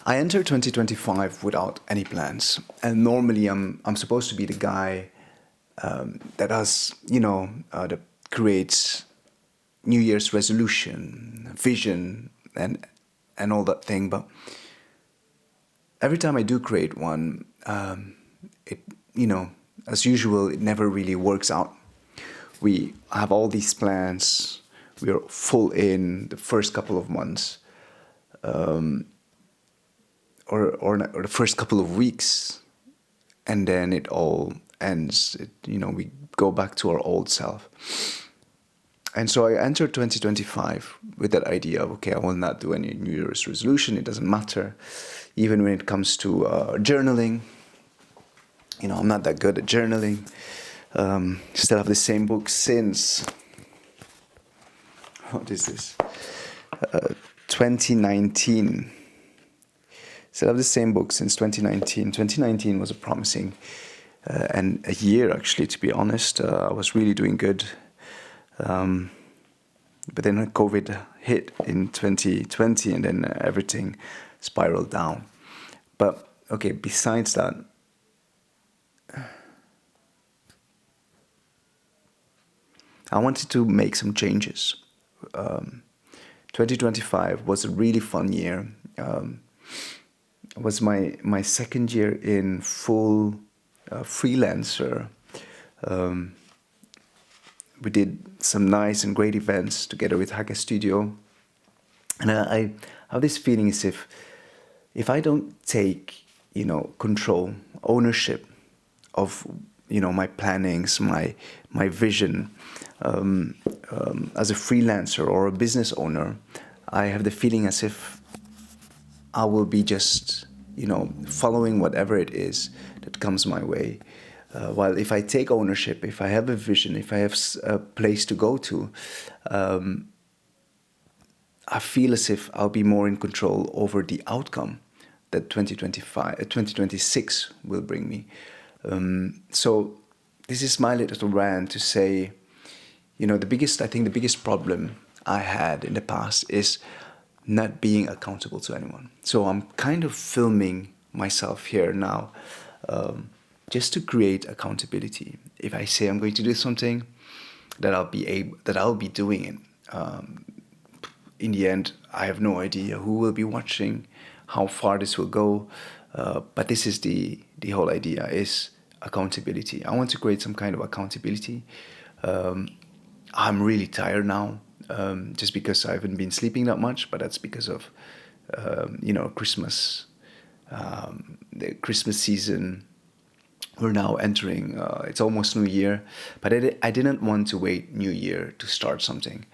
I entered 2025 without any plans, and normally I'm supposed to be the guy that does that creates New Year's resolution, vision, and all that thing. But every time I do create one, it as usual, it never really works out. We have all these plans. We are full in the first couple of months, or the first couple of weeks, and then it all ends. We go back to our old self. And so I entered 2025 with that idea of, okay, I will not do any New Year's resolution. It doesn't matter. Even when it comes to journaling, I'm not that good at journaling. Still have the same book since, what is this? 2019. Still have the same book since 2019. 2019 was a promising and a year, actually, to be honest. I was really doing good. But then COVID hit in 2020, and then everything spiraled down. But okay, besides that, I wanted to make some changes. 2025 was a really fun year. It was my second year in full freelancer. We did some nice and great events together with Hacker Studio. And I have this feeling as if I don't take, control, ownership of, my plannings, my vision, as a freelancer or a business owner, I have the feeling as if I will be just, following whatever it is that comes my way. While if I take ownership, if I have a vision, if I have a place to go to, I feel as if I'll be more in control over the outcome that 2026 will bring me. So this is my little rant to say, I think the biggest problem I had in the past is not being accountable to anyone. So I'm kind of filming myself here now, just to create accountability. If I say I'm going to do something, that I'll be doing it. In the end, I have no idea who will be watching, how far this will go, but this is the whole idea, is accountability. I want to create some kind of accountability. I'm really tired now, just because I haven't been sleeping that much, but that's because of Christmas, the Christmas season. We're now entering, it's almost New Year, but I didn't want to wait New Year to start something.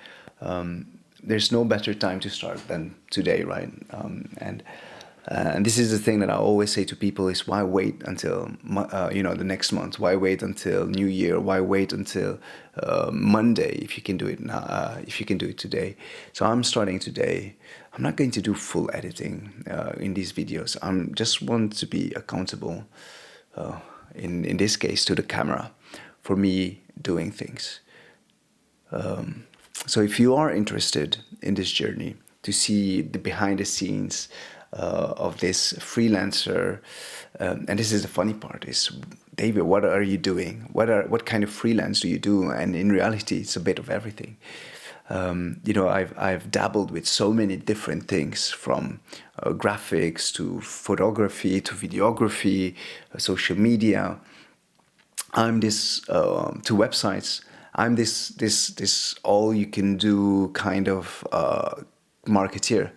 There's no better time to start than today, right? And this is the thing that I always say to people is, why wait until the next month? Why wait until New Year? Why wait until Monday if you can do it now, if you can do it today? So I'm starting today. I'm not going to do full editing in these videos. I'm just want to be accountable, in this case, to the camera, for me doing things. So if you are interested in this journey to see the behind the scenes of this freelancer, and this is the funny part, is, David, what are you doing? What kind of freelance do you do? And in reality, it's a bit of everything. I've dabbled with so many different things, from graphics to photography to videography, social media. I'm this to websites. I'm this all you can do kind of marketeer.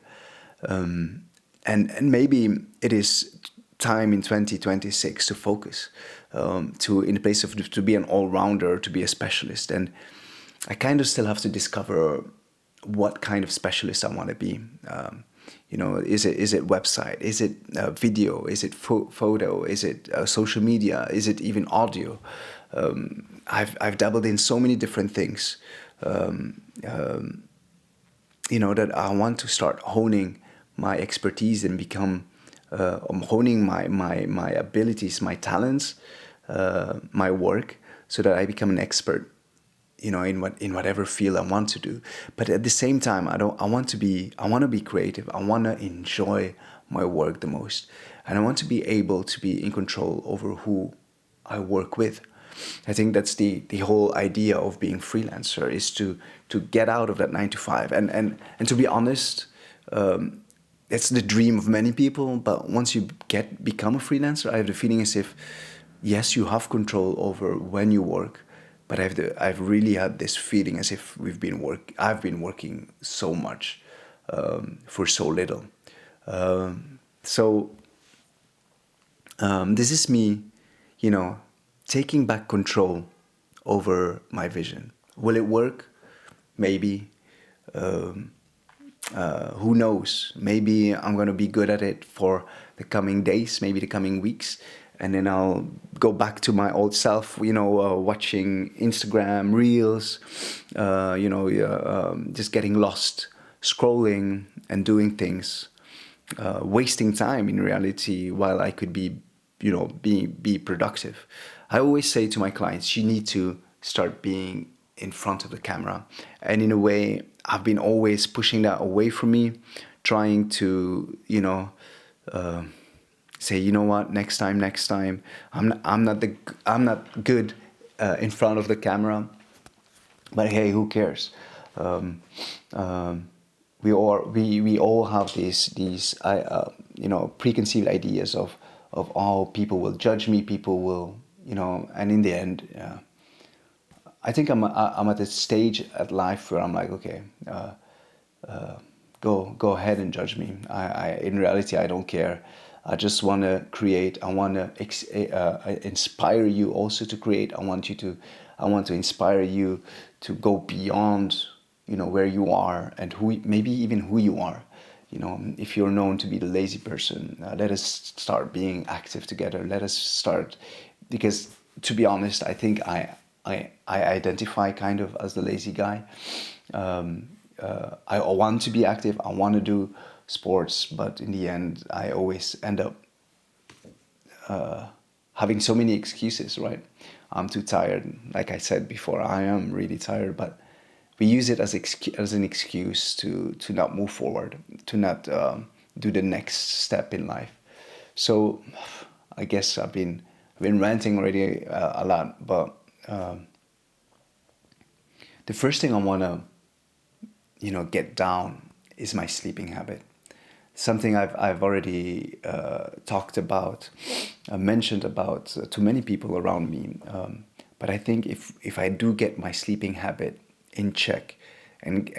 And maybe it is time in 2026 to focus, in the place of to be an all-rounder, to be a specialist. And I kind of still have to discover what kind of specialist I want to be. Is it website? Is it video? Is it photo? Is it social media? Is it even audio? I've dabbled in so many different things, that I want to start honing my expertise and become honing my abilities, my talents, my work, so that I become an expert, in whatever field I want to do. But at the same time, I want to be creative. I want to enjoy my work the most. And I want to be able to be in control over who I work with. I think that's the whole idea of being freelancer, is to get out of that 9 to 5. And to be honest, it's the dream of many people. But once you become a freelancer, I have the feeling as if, yes, you have control over when you work, but I've really had this feeling as if I've been working so much for so little. This is me, taking back control over my vision. Will it work? Maybe. Who knows? Maybe I'm going to be good at it for the coming days, maybe the coming weeks. And then I'll go back to my old self, watching Instagram reels, just getting lost, scrolling and doing things, wasting time in reality, while I could be productive. I always say to my clients, you need to start being in front of the camera. And in a way, I've been always pushing that away from me, trying to, say, you know what, next time. I'm not good in front of the camera, but hey, who cares? We all have these preconceived ideas of how people will judge me, people will, and in the end, I think I'm at a stage at life where I'm like, okay, go ahead and judge me. I in reality, I don't care. I just want to create. I want to inspire you also to create. I want to inspire you to go beyond, where you are and maybe even who you are. If you're known to be the lazy person, let us start being active together. Let us start, because to be honest, I think I identify kind of as the lazy guy. I want to be active. I want to do sports, but in the end, I always end up having so many excuses, right? I'm too tired. Like I said before, I am really tired, but we use it as an excuse to not move forward, to not do the next step in life. So I guess I've been ranting already a lot, but the first thing I want to get down is my sleeping habit. Something I've already talked about, mentioned about to many people around me. But I think if I do get my sleeping habit in check, and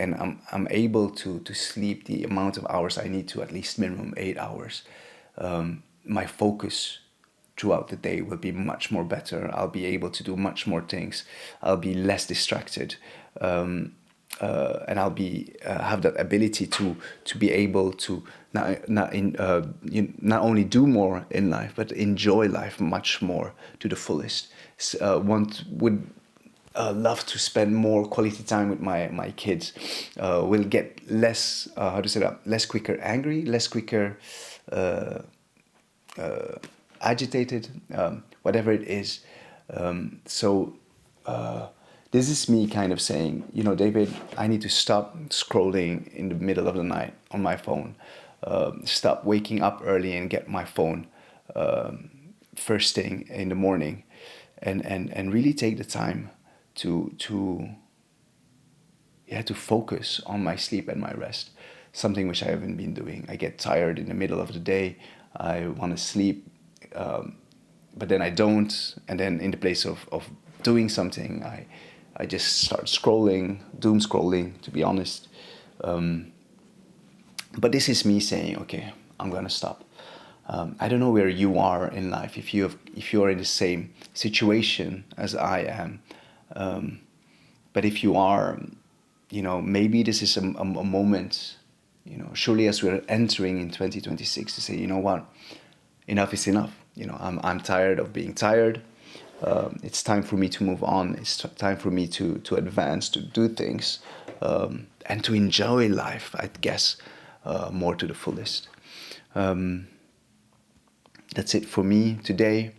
I'm able to sleep the amount of hours I need to, at least minimum 8 hours, my focus throughout the day will be much more better. I'll be able to do much more things. I'll be less distracted. And I'll be have that ability to be able to not only do more in life, but enjoy life much more to the fullest. One would love to spend more quality time with my kids. Will get less less quicker angry, less quicker agitated, whatever it is. This is me kind of saying, David, I need to stop scrolling in the middle of the night on my phone. Stop waking up early and get my phone first thing in the morning, and really take the time to focus on my sleep and my rest. Something which I haven't been doing. I get tired in the middle of the day. I want to sleep, but then I don't. And then in the place of doing something, I just start scrolling, doom scrolling, to be honest. But this is me saying, okay, I'm gonna stop. I don't know where you are in life, if you are in the same situation as I am. But if you are, maybe this is a moment, surely as we're entering in 2026, to say, you know what, enough is enough. I'm tired of being tired. It's time for me to move on. It's time for me to advance, to do things, and to enjoy life, I guess, more to the fullest. That's it for me today.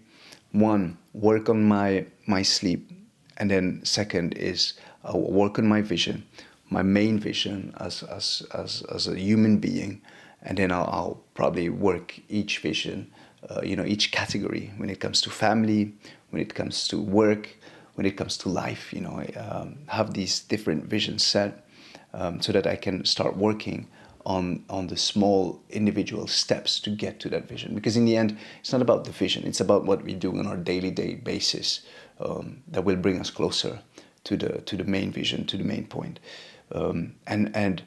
One, work on my sleep. And then second is work on my vision, my main vision as a human being, and then I'll probably work each vision, each category when it comes to family, when it comes to work, when it comes to life. I have these different visions set, so that I can start working on the small individual steps to get to that vision. Because in the end, it's not about the vision; it's about what we do on our daily basis, that will bring us closer to the main vision, to the main point. And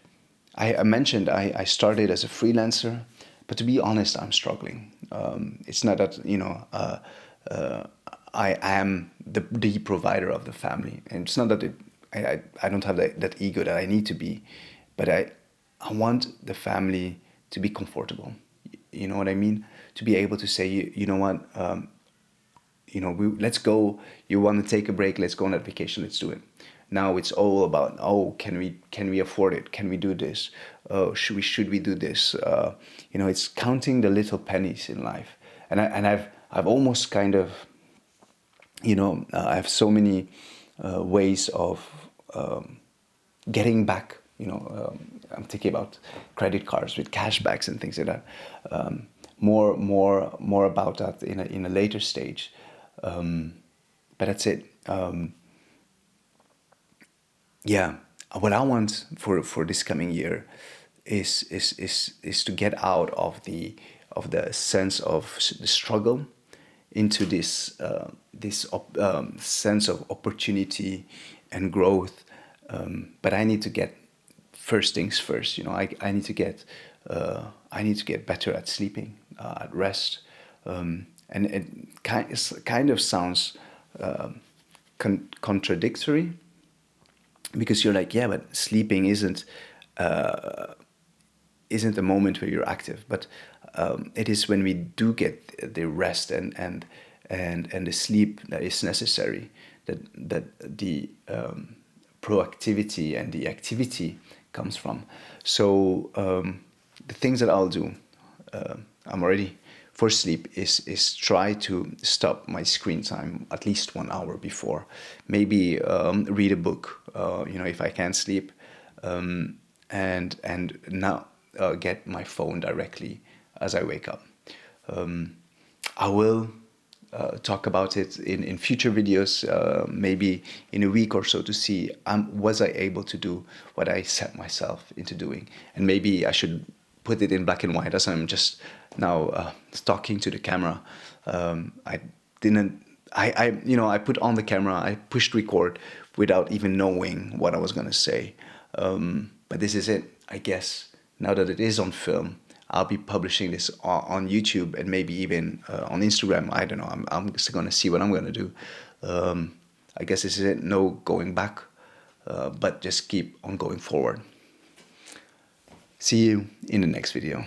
I mentioned I started as a freelancer, but to be honest, I'm struggling. It's not that I am the provider of the family, and it's not that I don't have that ego that I need to be, but I want the family to be comfortable. You know what I mean? To be able to say, you know what, let's go. You want to take a break? Let's go on that vacation. Let's do it. Now it's all about, oh, can we afford it? Can we do this? Oh, should we do this? It's counting the little pennies in life, and I've almost kind of, I have so many ways of getting back. I'm thinking about credit cards with cashbacks and things like that. More about that in a later stage. But that's it. Yeah, what I want for this coming year is to get out of the sense of the struggle into this sense of opportunity and growth. But I need to get first things first. I need to get better at sleeping, at rest, and it kind of sounds contradictory, because you're like, yeah, but sleeping isn't a moment where you're active, but it is when we do get the rest and the sleep that is necessary, that the proactivity and the activity comes from. So the things that I'll do, I'm already for sleep, is try to stop my screen time at least 1 hour before. Maybe read a book, if I can't sleep, and not get my phone directly as I wake up. I will talk about it in future videos, maybe in a week or so, to see was I able to do what I set myself into doing. And maybe I should put it in black and white, as I'm just now talking to the camera. I put on the camera, I pushed record without even knowing what I was going to say. But this is it, I guess. Now that it is on film, I'll be publishing this on YouTube and maybe even on Instagram. I don't know. I'm just going to see what I'm going to do. I guess this is it. No going back, but just keep on going forward. See you in the next video.